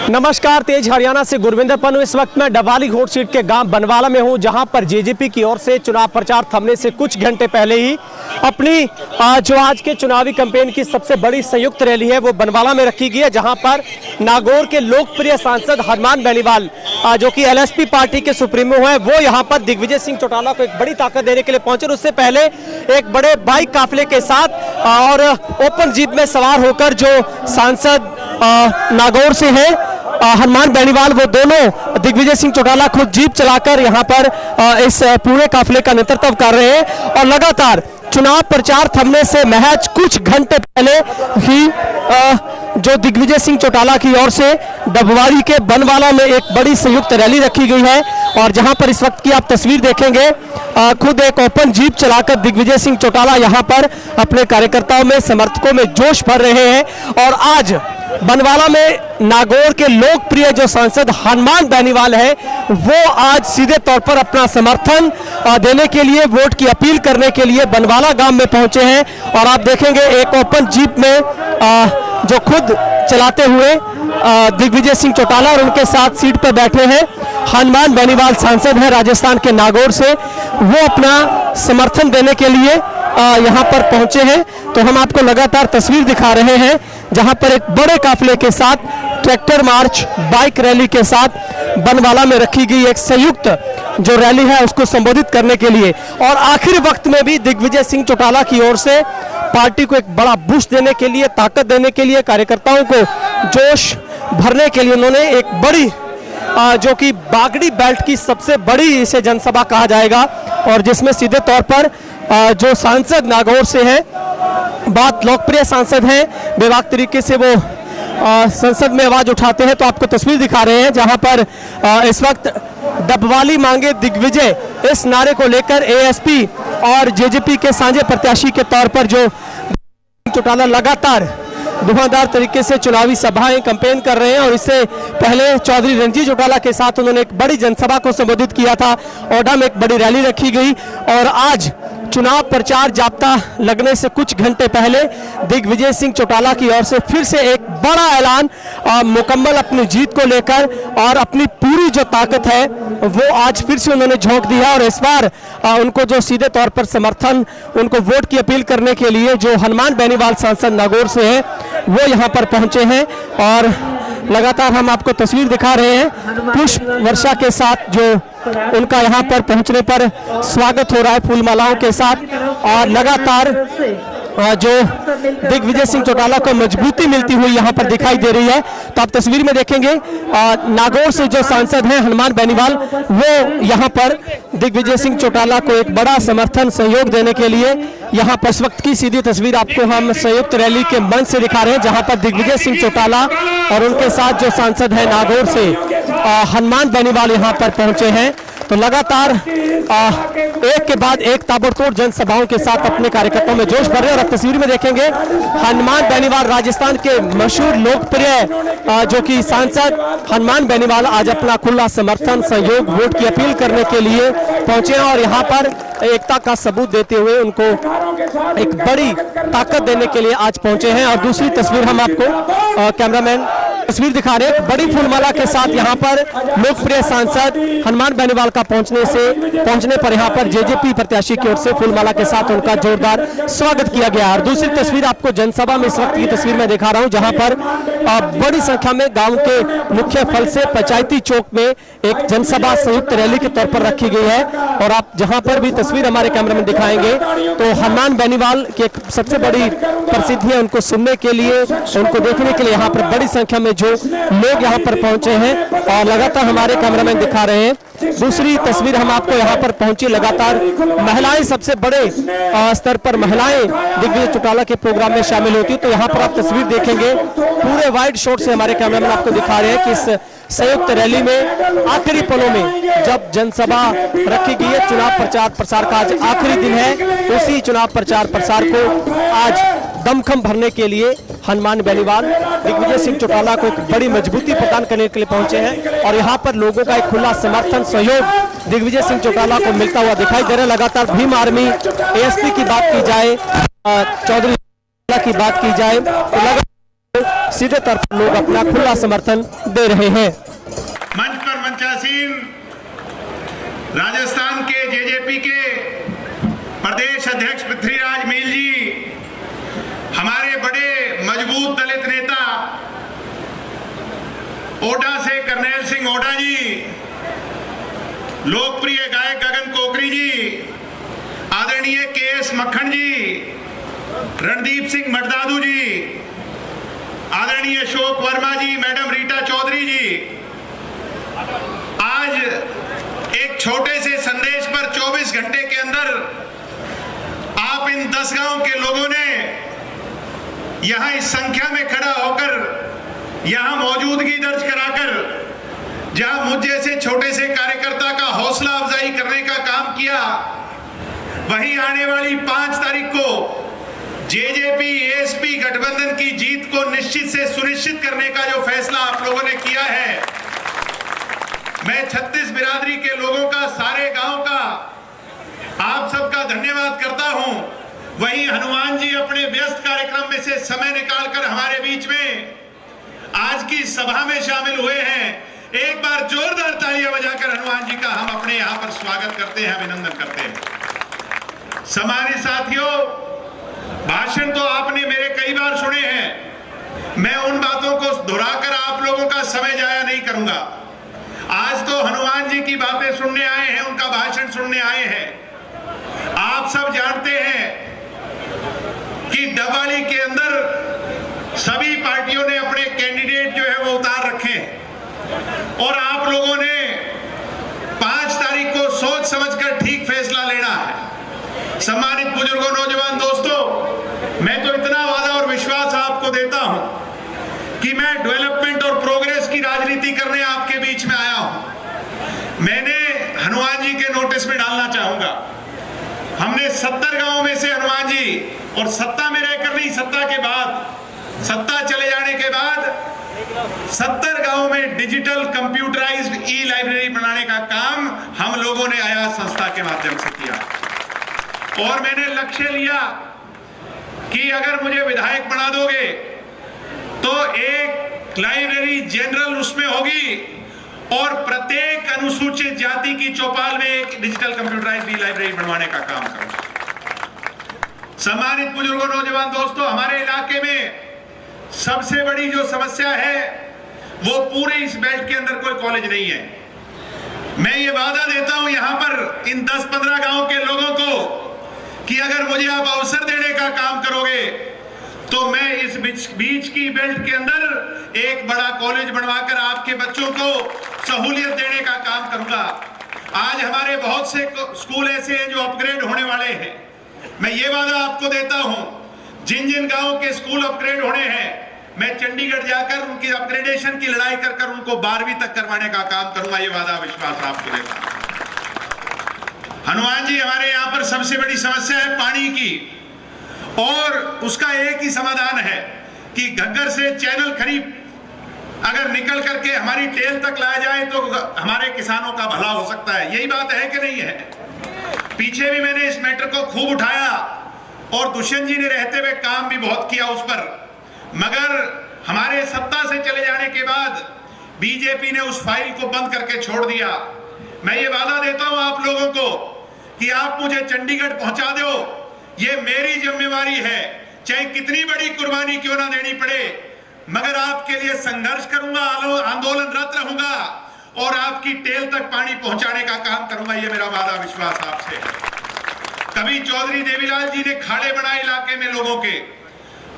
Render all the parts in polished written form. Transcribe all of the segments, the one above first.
नमस्कार, तेज हरियाणा से गुरविंदर पन्नू। इस वक्त मैं डबवाली घोट सीट के गांव बनवाला में हूं, जहां पर जेजेपी की ओर से चुनाव प्रचार थमने से कुछ घंटे पहले ही अपनी जो आज के चुनावी कैंपेन की सबसे बड़ी संयुक्त रैली है वो बनवाला में रखी गई है, जहां पर नागौर के लोकप्रिय सांसद हनुमान बेनीवाल जो कि एलएसपी पार्टी के सुप्रीमो हैं, वो यहां पर दिग्विजय सिंह चौटाला को एक बड़ी ताकत देने के लिए पहुंचे। उससे पहले एक बड़े बाइक काफिले के साथ और ओपन जीप में सवार होकर जो सांसद नागौर से हैं हनुमान बेनीवाल, वो दोनों दिग्विजय सिंह चौटाला खुद जीप चलाकर यहां पर इस पूरे काफिले का नेतृत्व कर रहे हैं। और लगातार चुनाव प्रचार थमने से महज कुछ घंटे पहले ही जो दिग्विजय सिंह चौटाला की ओर से डबवाली के बनवाला में एक बड़ी संयुक्त रैली रखी गई है। और जहां पर इस वक्त की आप तस्वीर देखेंगे, खुद एक ओपन जीप चलाकर दिग्विजय सिंह चौटाला यहां पर अपने कार्यकर्ताओं में, समर्थकों में जोश भर रहे हैं। और आज बनवाला में नागौर के लोकप्रिय जो सांसद हनुमान बेनीवाल है, वो आज सीधे तौर पर अपना समर्थन देने के लिए, वोट की अपील करने के लिए बनवाला गांव में पहुंचे हैं। और आप देखेंगे एक ओपन जीप में जो खुद चलाते हुए दिग्विजय सिंह चौटाला और उनके साथ सीट पर बैठे हैं हनुमान बेनीवाल, सांसद हैं राजस्थान के नागौर से, वो अपना समर्थन देने के लिए यहाँ पर पहुंचे हैं। तो हम आपको लगातार तस्वीर दिखा रहे हैं, जहां पर एक बड़े काफिले के साथ ट्रैक्टर मार्च, बाइक रैली के साथ बनवाला में रखी गई एक संयुक्त जो रैली है उसको संबोधित करने के लिए। और आखिरी वक्त में भी दिग्विजय सिंह चौटाला की ओर से पार्टी को एक बड़ा बूस्ट देने के लिए, ताकत देने के लिए, कार्यकर्ताओं को जोश भरने के लिए उन्होंने एक बड़ी जो कि बागड़ी बेल्ट की सबसे बड़ी इसे जनसभा कहा जाएगा, और जिसमें सीधे तौर पर जो सांसद नागौर से हैं, बहुत लोकप्रिय सांसद हैं, बेबाक तरीके से वो संसद में आवाज उठाते हैं। तो आपको तस्वीर दिखा रहे हैं, जहां पर इस वक्त डबवाली मांगे दिग्विजय, इस नारे को लेकर एएसपी और जेजेपी के साझे प्रत्याशी के तौर पर जो चौटाला लगातार धुआंधार तरीके से चुनावी सभाएं कैंपेन कर रहे हैं। और इससे पहले चौधरी रणजीत चौटाला के साथ उन्होंने एक बड़ी जनसभा को संबोधित किया था, ओडा में एक बड़ी रैली रखी गई। और आज चुनाव प्रचार जाब्ता लगने से कुछ घंटे पहले दिग्विजय सिंह चौटाला की ओर से फिर से एक बड़ा ऐलान, मुकम्मल अपनी जीत को लेकर और अपनी पूरी जो ताकत है वो आज फिर से उन्होंने झोंक दी है। और इस बार उनको जो सीधे तौर पर समर्थन, उनको वोट की अपील करने के लिए जो हनुमान बेनीवाल सांसद नागौर से है, वो यहाँ पर पहुंचे हैं। और लगातार हम आपको तस्वीर दिखा रहे हैं, पुष्प वर्षा के साथ जो उनका यहाँ पर पहुंचने पर स्वागत हो रहा है फूलमालाओं के साथ। और लगातार जो दिग्विजय सिंह चौटाला को मजबूती मिलती हुई यहाँ पर दिखाई दे रही है। तो आप तस्वीर में देखेंगे नागौर से जो सांसद हैं हनुमान बेनीवाल, वो यहाँ पर दिग्विजय सिंह चौटाला को एक बड़ा समर्थन, सहयोग देने के लिए यहाँ पर इस वक्त की सीधी तस्वीर आपको हम संयुक्त रैली के मंच से दिखा रहे हैं, जहाँ पर दिग्विजय सिंह चौटाला और उनके साथ जो सांसद है नागौर से हनुमान बेनीवाल यहाँ पर पहुंचे हैं। तो लगातार एक के बाद एक ताबड़तोड़ जनसभाओं के साथ अपने कार्यकर्ताओं में जोश भर रहे हैं। और तस्वीर में देखेंगे हनुमान बेनीवाल, राजस्थान के मशहूर लोकप्रिय जो कि सांसद हनुमान बेनीवाल आज अपना खुला समर्थन, सहयोग, वोट की अपील करने के लिए पहुंचे हैं। और यहाँ पर एकता का सबूत देते हुए उनको एक बड़ी ताकत देने के लिए आज पहुंचे हैं। और दूसरी तस्वीर हम आपको कैमरामैन तस्वीर दिखा रहे हैं, बड़ी फूलमाला के साथ यहाँ पर लोकप्रिय सांसद हनुमान बेनीवाल का पहुंचने पर यहाँ पर जेजेपी प्रत्याशी की ओर से फूलमाला के साथ उनका जोरदार स्वागत किया गया। और दूसरी तस्वीर आपको जनसभा में इस वक्त की तस्वीर में दिखा रहा हूँ, जहाँ पर बड़ी संख्या में गांव के मुख्य फल से पंचायती चौक में एक जनसभा संयुक्त रैली के तौर पर रखी गई है। और आप जहाँ पर भी तस्वीर हमारे कैमरे में दिखाएंगे, तो हनुमान बेनीवाल की एक सबसे बड़ी प्रसिद्धि है, उनको सुनने के लिए, उनको देखने के लिए यहाँ पर बड़ी संख्या में जो लोग यहाँ पर पहुंचे हैं। और लगातार हमारे कैमरामैन दिखा रहे हैं, दूसरी तस्वीर हम आपको यहाँ पर पहुंची, लगातार महिलाएं, सबसे बड़े स्तर पर महिलाएं दिग्विजय चौटाला के प्रोग्राम में शामिल होती। तो यहाँ पर आप तस्वीर देखेंगे, पूरे वाइड शॉट से हमारे कैमरामैन आपको दिखा रहे हैं कि इस संयुक्त रैली में आखिरी पलों में जब जनसभा रखी गई है, चुनाव प्रचार प्रसार का आज आखिरी दिन है, उसी चुनाव प्रचार प्रसार को आज दमखम भरने के लिए हनुमान बेनीवाल दिग्विजय सिंह चौटाला को एक बड़ी मजबूती प्रदान करने के लिए पहुंचे हैं। और यहाँ पर लोगों का एक खुला समर्थन, सहयोग दिग्विजय सिंह चौटाला को मिलता हुआ दिखाई दे रहा है। लगातार भीम आर्मी, एएसपी की बात की जाए, चौधरी की बात की जाए, तो सीधे तौर पर लोग अपना खुला समर्थन दे रहे हैं। मंच पर मंचासीन राजस्थान के जेजेपी के प्रदेश अध्यक्ष पृथ्वीराज मील जी, हमारे बड़े मजबूत दलित नेता ओडा से करनेल सिंह ओडा जी, लोकप्रिय गायक गगन कोकरी जी, आदरणीय केएस मक्खन जी, रणदीप सिंह मटदादू जी, आदरणीय अशोक वर्मा जी, मैडम रीटा चौधरी जी, आज एक छोटे से संदेश पर 24 घंटे के अंदर आप इन 10 गांव के लोगों ने यहां इस संख्या में खड़ा होकर यहां मौजूदगी दर्ज कराकर जहां मुझ जैसे छोटे से कार्यकर्ता का हौसला अफजाई करने का काम किया, वहीं आने वाली 5 तारीख को जेजेपी एएसपी गठबंधन की जीत को निश्चित से सुनिश्चित करने का जो फैसला आप लोगों ने किया है, मैं 36 बिरादरी के लोगों का, सारे गांव का आप सबका धन्यवाद करता हूं। वहीं हनुमान जी अपने व्यस्त कार्यक्रम में से समय निकालकर हमारे बीच में आज की सभा में शामिल हुए हैं। एक बार जोरदार तालियां बजाकर हनुमान जी का हम अपने यहां पर स्वागत करते हैं, अभिनंदन करते हैं। सम्मानित साथियों, भाषण तो आपने मेरे कई बार सुने हैं, मैं उन बातों को दोहराकर आप लोगों का समय जाया नहीं करूंगा। आज तो हनुमान जी की बातें सुनने आए हैं, उनका भाषण सुनने आए हैं। आप सब जानते हैं कि डबवाली के अंदर सभी पार्टियों ने अपने कैंडिडेट जो है वो उतार रखे हैं और आप लोगों ने 5 तारीख को सोच समझकर ठीक फैसला लेना है। सम्मानित बुजुर्गों, नौजवान दोस्तों, मैं तो इतना वादा और विश्वास आपको देता हूं कि मैं डेवलपमेंट और प्रोग्रेस की राजनीति करने आपके बीच में आया हूं। मैंने हनुमान जी के नोटिस में डालना चाहूंगा, हमने 70 गांवों में से हनुमान जी, और सत्ता में रहकर नहीं, सत्ता के बाद, सत्ता चले जाने के बाद 70 गांवों में डिजिटल कंप्यूटराइज्ड ई लाइब्रेरी बनाने का काम हम लोगों ने आयात संस्था के माध्यम से किया और मैंने लक्ष्य लिया कि अगर मुझे विधायक बना दोगे तो एक लाइब्रेरी जनरल उसमें होगी और प्रत्येक अनुसूचित जाति की चौपाल में एक डिजिटल कंप्यूटराइज्ड ई लाइब्रेरी बनवाने का काम करूंगा। सम्मानित बुजुर्गों, नौजवान दोस्तों, हमारे इलाके में सबसे बड़ी जो समस्या है वो पूरे इस बेल्ट के अंदर कोई कॉलेज नहीं है। मैं ये वादा देता हूं यहां पर इन 10-15 गांव के लोगों को कि अगर मुझे आप अवसर देने का काम करोगे तो मैं इस बीच की बेल्ट के अंदर एक बड़ा कॉलेज बनवाकर आपके बच्चों को सहूलियत देने का काम करूंगा। आज हमारे बहुत से स्कूल ऐसे हैं जो अपग्रेड होने वाले हैं। मैं ये वादा आपको देता हूं, जिन जिन गांवों के स्कूल अपग्रेड होने हैं, मैं चंडीगढ़ जाकर उनकी अपग्रेडेशन की लड़ाई कर उनको 12वीं तक करवाने का काम करूंगा। ये वादा विश्वास आपको देता हूं। हनुमान जी, हमारे यहां पर सबसे बड़ी समस्या है पानी की और उसका एक ही समाधान है कि घग्गर से चैनल खरीद अगर निकल करके हमारी टेल तक लाया जाए तो हमारे किसानों का भला हो सकता है। यही बात है कि नहीं है? पीछे भी मैंने इस मैटर को खूब उठाया और दुष्यंत जी ने रहते हुए काम भी बहुत किया उस पर, मगर हमारे सत्ता से चले जाने के बाद बीजेपी ने उस फाइल को बंद करके छोड़ दिया। मैं ये वादा देता हूं आप लोगों को कि आप मुझे चंडीगढ़ पहुंचा दो, ये मेरी जिम्मेवारी है, चाहे कितनी बड़ी कुर्बानी क्यों ना देनी पड़े, मगर आपके लिए संघर्ष करूंगा, आंदोलनरत रहूंगा और आपकी टेल तक पानी पहुंचाने का काम करूंगा। ये मेरा वादा विश्वास आपसे है। कभी चौधरी देवीलाल जी ने खाड़े बनाए इलाके में लोगों के,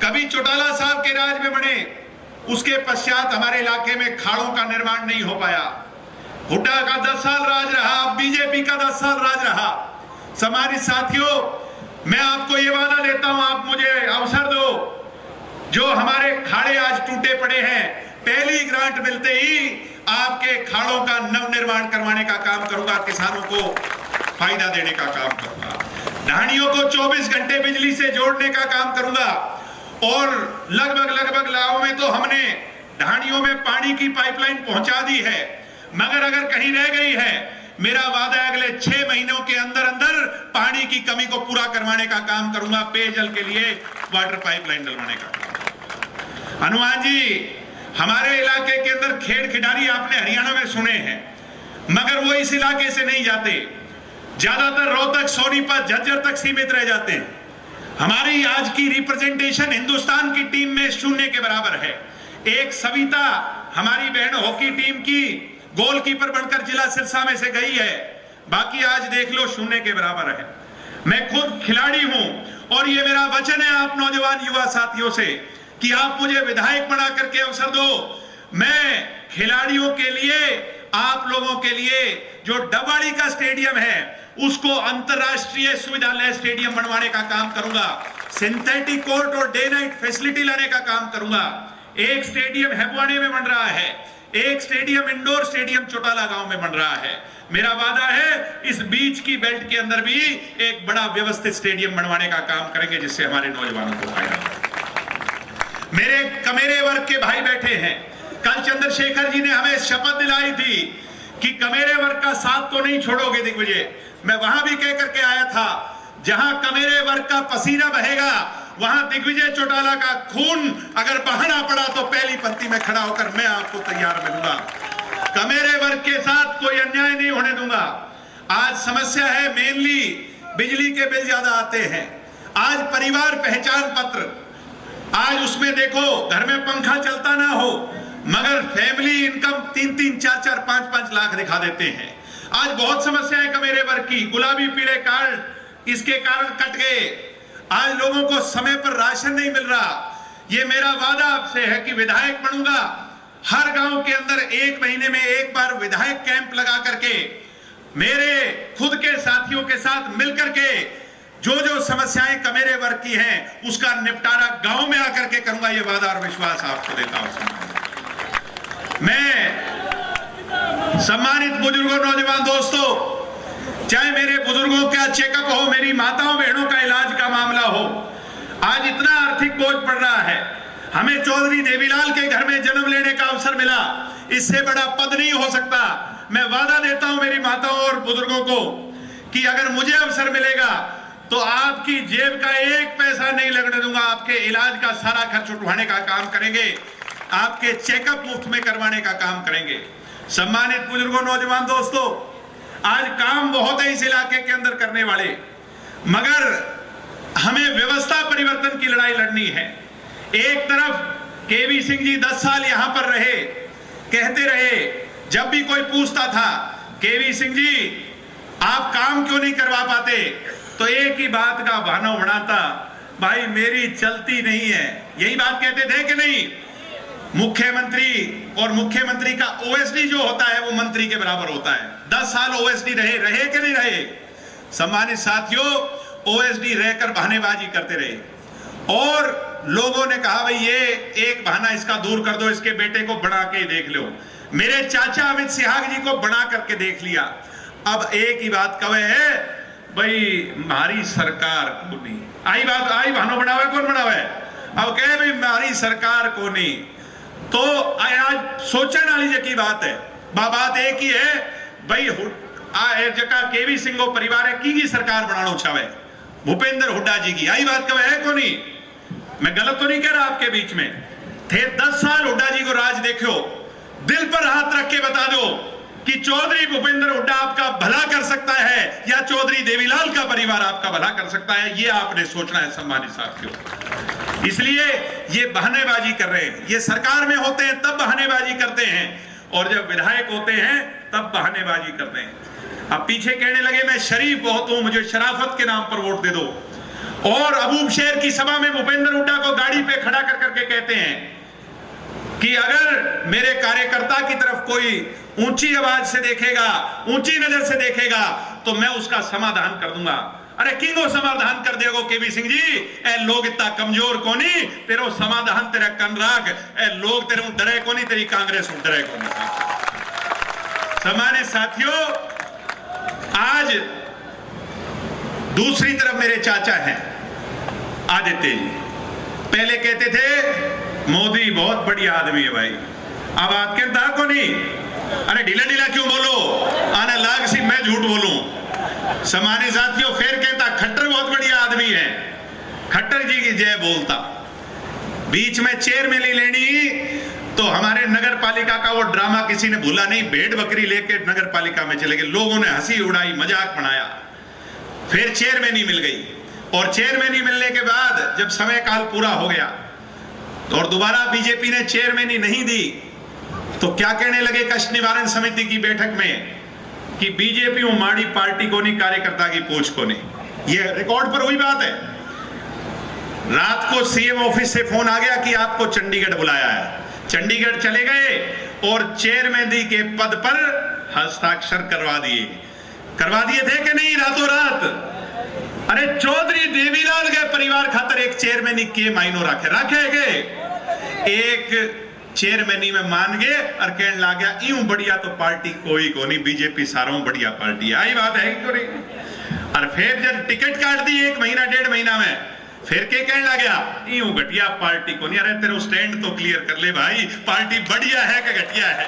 कभी चौटाला साहब के राज में बने, उसके पश्चात हमारे इलाके में खाड़ों का निर्माण नहीं हो पाया। हुड्डा का 10 साल राज रहा, बीजेपी का 10 साल राज रहा। सम्मानित साथियों, मैं आपको ये वादा देता हूं, आप मुझे अवसर दो, जो हमारे खाड़े आज टूटे पड़े हैं, पहली ग्रांट मिलते ही आपके खाड़ों का नव निर्माण करवाने का काम करूंगा, किसानों को फायदा देने का काम करूंगा, ढाणियों को 24 घंटे बिजली से जोड़ने का काम करूंगा और लगभग गांव में तो हमने ढाणियों में पानी की पाइपलाइन पहुंचा दी है, मगर अगर कहीं रह गई है, मेरा वादा है अगले 6 महीनों के अंदर अंदर पानी की कमी को पूरा करवाने का काम करूंगा, पेयजल के लिए वाटर पाइपलाइन डलवाने का काम। हनुमान जी, हमारे इलाके के अंदर खेड़ खिडारी आपने हरियाणा में सुने हैं, मगर वो इस इलाके से नहीं जाते, ज्यादातर रोहतक, सोनीपत, झज्जर तक सीमित रह जाते हैं। हमारी आज की रिप्रेजेंटेशन हिंदुस्तान की टीम में 0 के बराबर है। एक सविता हमारी बहन हॉकी टीम की गोलकीपर बनकर जिला सिरसा में से गई है, बाकी आज देख लो 0 के बराबर है। मैं खुद खिलाड़ी हूं और ये मेरा वचन है आप नौजवान युवा साथियों से कि आप मुझे विधायक बना करके अवसर दो। मैं खिलाड़ियों के लिए, आप लोगों के लिए जो डबवाड़ी का स्टेडियम है उसको अंतरराष्ट्रीय सुविधालय स्टेडियम बनवाने का काम करूंगा, सिंथेटिक कोर्ट और डे नाइट फैसिलिटी लाने का काम करूंगा। एक स्टेडियम हेबवाड़ी में बन रहा है, एक स्टेडियम इंडोर स्टेडियम चौटाला गांव में बन रहा है। मेरा वादा है इस बीच की बेल्ट के अंदर भी एक बड़ा व्यवस्थित स्टेडियम बनवाने का काम करेंगे जिससे हमारे नौजवानों को फायदा हो। मेरे कमेरे वर्ग के भाई बैठे हैं, कल चंद्रशेखर जी ने हमें शपथ दिलाई थी कि कमेरे वर्ग का साथ तो नहीं छोड़ोगे दिग्विजय। मैं वहां भी कह करके आया था, जहां कमेरे वर्ग का पसीना बहेगा वहां दिग्विजय चौटाला का खून अगर बहाना पड़ा तो पहली पंक्ति में खड़ा होकर मैं आपको तैयार मिलूंगा। कमेरे वर्ग के साथ कोई अन्याय नहीं होने दूंगा। आज समस्या है मेनली बिजली के बिल ज्यादा आते हैं। आज परिवार पहचान पत्र, आज उसमें देखो घर में पंखा चलता ना हो मगर फैमिली इनकम 3-3, 4-4, 5-5 लाख दिखा देते हैं। आज बहुत समस्या है कमेरे वर्ग की, गुलाबी पीले कार्ड इसके कारण कट गए। आज लोगों को समय पर राशन नहीं मिल रहा। ये मेरा वादा आपसे है कि विधायक बनूंगा, हर गांव के अंदर 1 महीने में एक बार विधायक कैंप लगा करके मेरे खुद के साथियों के साथ मिलकर के जो जो समस्याएं कमेरे वर्ग की हैं उसका निपटारा गांव में आकर के करूंगा। ये वादा और विश्वास आपको देता हूं। मैं सम्मानित बुजुर्गों, नौजवान दोस्तों, चाहे मेरे बुजुर्गों का चेकअप हो, मेरी माताओं बहनों का इलाज का मामला हो, आज इतना आर्थिक बोझ पड़ रहा है। हमें चौधरी देवीलाल के घर में जन्म लेने का अवसर मिला, इससे बड़ा पद नहीं हो सकता। मैं वादा देता हूं मेरी माताओं और बुजुर्गों को कि अगर मुझे अवसर मिलेगा तो आपकी जेब का 1 पैसा नहीं लगने दूंगा। आपके इलाज का सारा खर्च उठवाने का काम करेंगे, आपके चेकअप मुफ्त में करवाने का काम करेंगे। सम्मानित बुजुर्गों, नौजवान दोस्तों, आज काम बहुत है इस इलाके के अंदर करने वाले, मगर हमें व्यवस्था परिवर्तन की लड़ाई लड़नी है। एक तरफ केवी सिंह जी 10 साल यहां पर रहे, कहते रहे, जब भी कोई पूछता था केवी सिंह जी आप काम क्यों नहीं करवा पाते, तो एक ही बात का बहाना बनाता, भाई मेरी चलती नहीं है। यही बात कहते थे कि नहीं? मुख्यमंत्री और मुख्यमंत्री का ओएसडी जो होता है वो मंत्री के बराबर होता है। 10 साल ओएसडी रहे कि नहीं रहे? सम्मानित साथियों, ओएसडी रहकर बहानेबाजी करते रहे और लोगों ने कहा भाई ये एक बहाना इसका दूर कर दो, इसके बेटे को बना के देख लो। मेरे चाचा अमित सिहाग जी को बना करके देख लिया। अब एक ही बात कहे है, भाई हमारी सरकार को नहीं आई बहानो बनावे, कौन बनावे? अब कहे भाई हमारी सरकार को नहीं। तो आज सोचने वाली की बात है, बात एक ही है भाई, जगह केवी सिंह परिवार है की सरकार बनाना चाहे भूपेंद्र हुड्डा जी की, आई बात कहे है को नहीं? मैं गलत तो नहीं कह रहा आपके बीच में थे 10 साल हुड्डा जी को राज देखो, दिल पर हाथ रख के बता दो कि चौधरी भूपेंद्र हुड्डा आपका भला कर सकता है या चौधरी देवीलाल का परिवार आपका भला कर सकता है, ये आपने सोचना है सम्मानित साथियों। इसलिए ये बहानेबाजी कर रहे हैं, ये सरकार में होते हैं तब बहानेबाजी करते हैं और जब विधायक होते हैं तब बहानेबाजी करते हैं। अब पीछे कहने लगे मैं शरीफ बहुत हूं, मुझे शराफत के नाम पर वोट दे दो, और अबूब शहर की सभा में भूपेंद्र हुड्डा को गाड़ी पे खड़ा कर करके कहते हैं कि अगर मेरे कार्यकर्ता की तरफ कोई ऊंची आवाज से देखेगा, ऊंची नजर से देखेगा तो मैं उसका समाधान कर दूंगा। अरे किंगो समाधान कर देगो केवी सिंह जी, ए लोग इतना कमजोर को नहीं, तेरो समाधान तेरा कन राख, ए लोग तेरे डरे को नहीं, तेरी कांग्रेस डरे को नहीं। सम्मानित साथियों, आज दूसरी तरफ मेरे चाचा हैं आदित्य जी। पहले कहते थे मोदी बहुत बढ़िया आदमी है भाई, अब आप कहता को नहीं, अरे ढीला ढीला क्यों बोलो, आना लाग सी मैं झूठ बोलूं। सम्मानित साथियों, फिर कहता खट्टर बहुत बढ़िया आदमी है, खट्टर जी की जय बोलता। बीच में चेयरमैन लेनी तो हमारे नगर पालिका का वो ड्रामा किसी ने भूला नहीं, भेड़ बकरी लेके नगर पालिका में चले गए, लोगों ने हंसी उड़ाई, मजाक बनाया, फिर चेयरमैन ही मिल गई। और चेयरमैन ही मिलने के बाद जब समय काल पूरा हो गया तो और दोबारा बीजेपी ने चेयरमैन ही नहीं दी तो क्या कहने लगे कष्ट निवारण समिति की बैठक में कि बीजेपी उमाड़ी पार्टी को नहीं, कार्यकर्ता की पूछ को नहीं। ये रिकॉर्ड पर हुई बात है। रात को सीएम ऑफिस से फोन आ गया कि आपको चंडीगढ़ बुलाया है। चंडीगढ़ चले गए और चेयरमैन के पद पर हस्ताक्षर करवा दिए थे कि नहीं रातों रात। अरे चौधरी देवीलाल के परिवार खातर एक चेयरमैन के मायनो रखे गए, एक चेयरमैनी में मान गए और कहने लग गया यूं बढ़िया तो पार्टी कोई को नहीं, बीजेपी सारों बढ़िया पार्टी है। आई बात है कि नहीं? और फिर जब टिकट काट दी 1 महीना 1.5 महीना में, फिर के कहने लग गया यूं घटिया पार्टी को नहीं। अरे तेरे स्टैंड तो क्लियर कर ले भाई, पार्टी बढ़िया है कि घटिया है।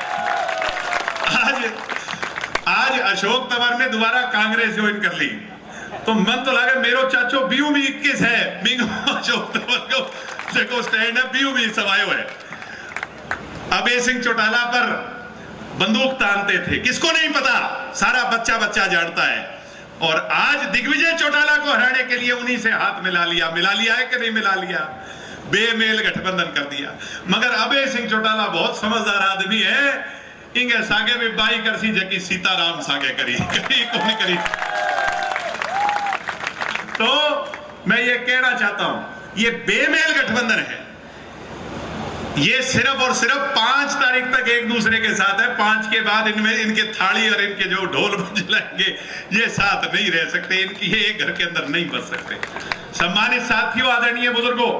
आज अशोक तंवर ने दोबारा कांग्रेस ज्वाइन कर ली तो मन तो लगे मेरो चाचो बीयू भी 21 है, अशोक तंवर को देखो स्टैंड है, बीयू भी सवायो है। अभय सिंह चौटाला पर बंदूक तानते थे, किसको नहीं पता, सारा बच्चा जानता है। और आज दिग्विजय चौटाला को हराने के लिए उन्हीं से हाथ मिला लिया है कि नहीं मिला लिया, बेमेल गठबंधन कर दिया। मगर अभय सिंह चौटाला बहुत समझदार आदमी है, इंगे सागे में बाई करसी जकी सीताराम सागे करी कौन करी। तो मैं ये कहना चाहता हूं, ये बेमेल गठबंधन है। ये सिर्फ और सिर्फ 5 तारीख तक एक दूसरे के साथ है, 5 के बाद इनमें इनके थाली और इनके जो ढोल बजलाएंगे ये साथ नहीं रह सकते, इनकी ये एक घर के अंदर नहीं बच सकते। सम्मानित साथियों, आदरणीय बुजुर्गों,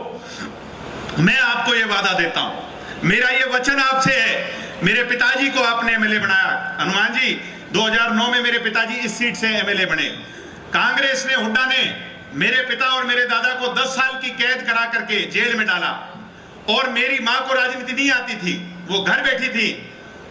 मैं आपको ये वादा देता हूं, मेरा ये वचन आपसे है। मेरे पिताजी को आपने एमएलए बनाया, हनुमान जी 2009 में मेरे पिताजी इस सीट से एमएलए बने। कांग्रेस ने, हुड्डा ने मेरे पिता और मेरे दादा को 10 साल की कैद करा करके जेल में डाला और मेरी मां को राजनीति नहीं आती थी, वो घर बैठी थी।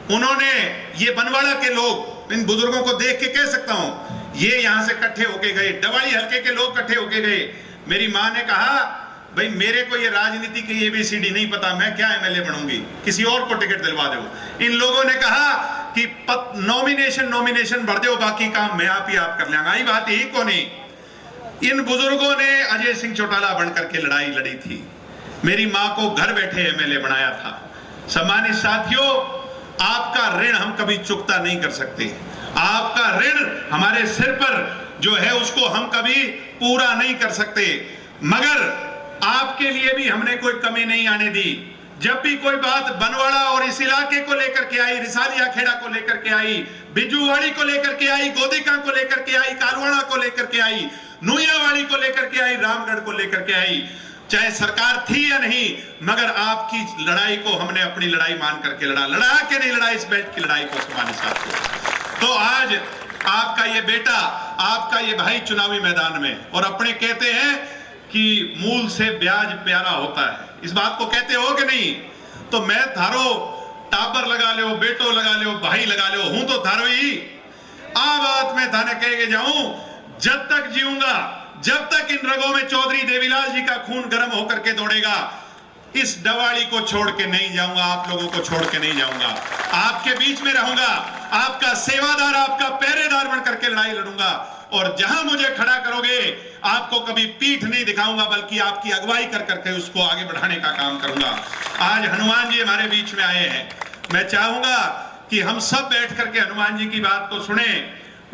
उन्होंने, ये बनवाड़ा के लोग, इन बुजुर्गों को देख के कह सकता हूं, ये यहां से इकट्ठे होके गए, डवाली हल्के के लोग इकट्ठे होके गए। मेरी मां ने कहा भाई मेरे को ये राजनीति की ABCD नहीं पता, मैं क्या एमएलए बनूंगी, किसी और को टिकट दिलवा दो। इन लोगों ने कहा कि नॉमिनेशन भर दो, बाकी काम मैं आप ही आप कर लेंगे। आई बात यही को नहीं। इन बुजुर्गों ने अजय सिंह चौटाला बनकर के लड़ाई लड़ी थी, मेरी मां को घर बैठे एमएलए बनाया था। सम्मानित साथियों, आपका ऋण हम कभी चुकता नहीं कर सकते, आपका ऋण हमारे सिर पर जो है उसको हम कभी पूरा नहीं कर सकते, मगर आपके लिए भी हमने कोई कमी नहीं आने दी। जब भी कोई बात बनवाड़ा और इस इलाके को लेकर के आई, रिसालिया खेड़ा को लेकर के आई, बिजुवाड़ी को लेकर के आई, गोदिका को लेकर के आई, कालवाड़ा को लेकर के आई, नुयावाड़ी को लेकर के आई, रामगढ़ को लेकर के आई, चाहे सरकार थी या नहीं, मगर आपकी लड़ाई को हमने अपनी लड़ाई मान करके लड़ा के नहीं लड़ा, इस बेल्ट की लड़ाई को सम्मानित साथियों। तो आज आपका ये बेटा, आपका ये भाई चुनावी मैदान में, और अपने कहते हैं कि मूल से ब्याज प्यारा होता है, इस बात को कहते हो कि नहीं? तो मैं थारो टाबर लगा लो, बेटो लगा लो, भाई लगा लो, हूं तो थारो ही। आ बात मैं थाने कह के जाऊं, जब तक जीऊंगा, जब तक इन रगों में चौधरी देवीलाल जी का खून गर्म होकर के दौड़ेगा, इस डवाली को छोड़ के नहीं जाऊंगा, आप लोगों को छोड़ के नहीं जाऊंगा, आपके बीच में रहूंगा, आपका सेवादार, आपका पहरेदार बनकर के लड़ाई लड़ूंगा। और जहां मुझे खड़ा करोगे, आपको कभी पीठ नहीं दिखाऊंगा, बल्कि आपकी अगुवाई कर करके उसको आगे बढ़ाने का काम करूंगा। आज हनुमान जी हमारे बीच में आए हैं, मैं चाहूंगा कि हम सब बैठ करके हनुमान जी की बात को सुने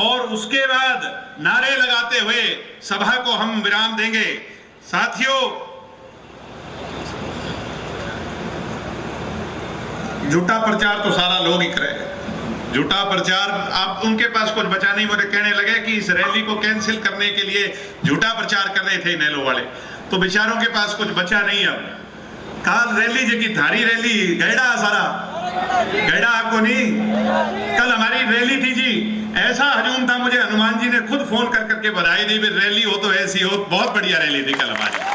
और उसके बाद नारे लगाते हुए सभा को हम विराम देंगे। साथियों, झूठा प्रचार तो सारा लोग ही करे, झूठा प्रचार, आप उनके पास कुछ बचा नहीं। मुझे कहने लगे कि इस रैली को कैंसिल करने के लिए झूठा प्रचार कर रहे थे नैलो वाले, तो बेचारों के पास कुछ बचा नहीं। अब काल रैली जी की थारी रैली गैड़ा, सारा गैड़ा आपको नहीं। कल हमारी रैली थी जी, ऐसा हजूम था, मुझे हनुमान जी ने खुद फोन कर करके बधाई दी, रैली हो तो ऐसी हो, बहुत बढ़िया रैली थी कल हमारी।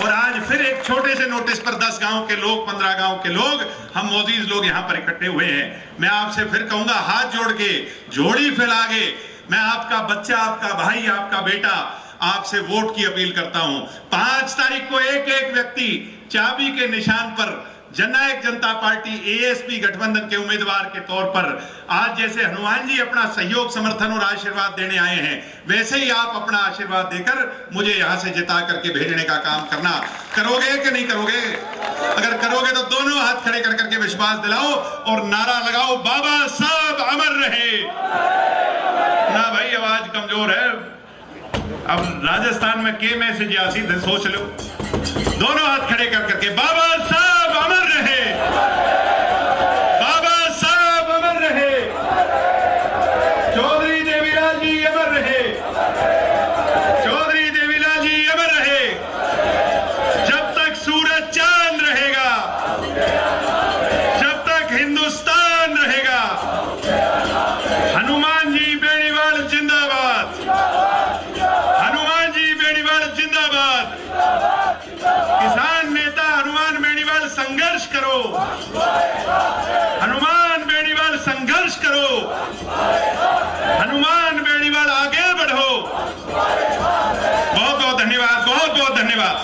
और आज फिर एक छोटे से नोटिस पर 10 गांव के लोग, 15 गांव के लोग, हम मोदीज लोग यहाँ पर इकट्ठे हुए हैं। मैं आपसे फिर कहूंगा, हाथ जोड़ के, जोड़ी फैला के, मैं आपका बच्चा, आपका भाई, आपका बेटा, आपसे वोट की अपील करता हूं। 5 तारीख को एक एक व्यक्ति चाबी के निशान पर जननायक जनता पार्टी एएसपी गठबंधन के उम्मीदवार के तौर पर आज जैसे हनुमान जी अपना सहयोग समर्थन और आशीर्वाद देने आए हैं, वैसे ही आप अपना आशीर्वाद देकर मुझे यहां से जिता करके भेजने का काम करना। करोगे कि नहीं करोगे? अगर करोगे तो दोनों हाथ खड़े कर करके विश्वास दिलाओ और नारा लगाओ, बाबा साहब अमर रहे। ना भाई आवाज कमजोर है। अब राजस्थान में के मैसेज यासी सोच लो। दोनों हाथ खड़े कर करके बाबा साहब अमर रहे, बाबा साहब अमर रहे, चौधरी देवीलाल जी अमर रहे, चौधरी देवीलाल जी अमर रहे। जब तक सूरज चांद रहेगा, जब तक हिंदुस्तान रहेगा, हनुमान जी बेनीवाल जिंदाबाद, हनुमान जी बेनीवाल जिंदाबाद। किसान नेता हनुमान बेनीवाल संघर्ष करो, हनुमान बेनीवाल संघर्ष करो, हनुमान बेनीवाल आगे बढ़ो। बहुत बहुत धन्यवाद, बहुत बहुत धन्यवाद।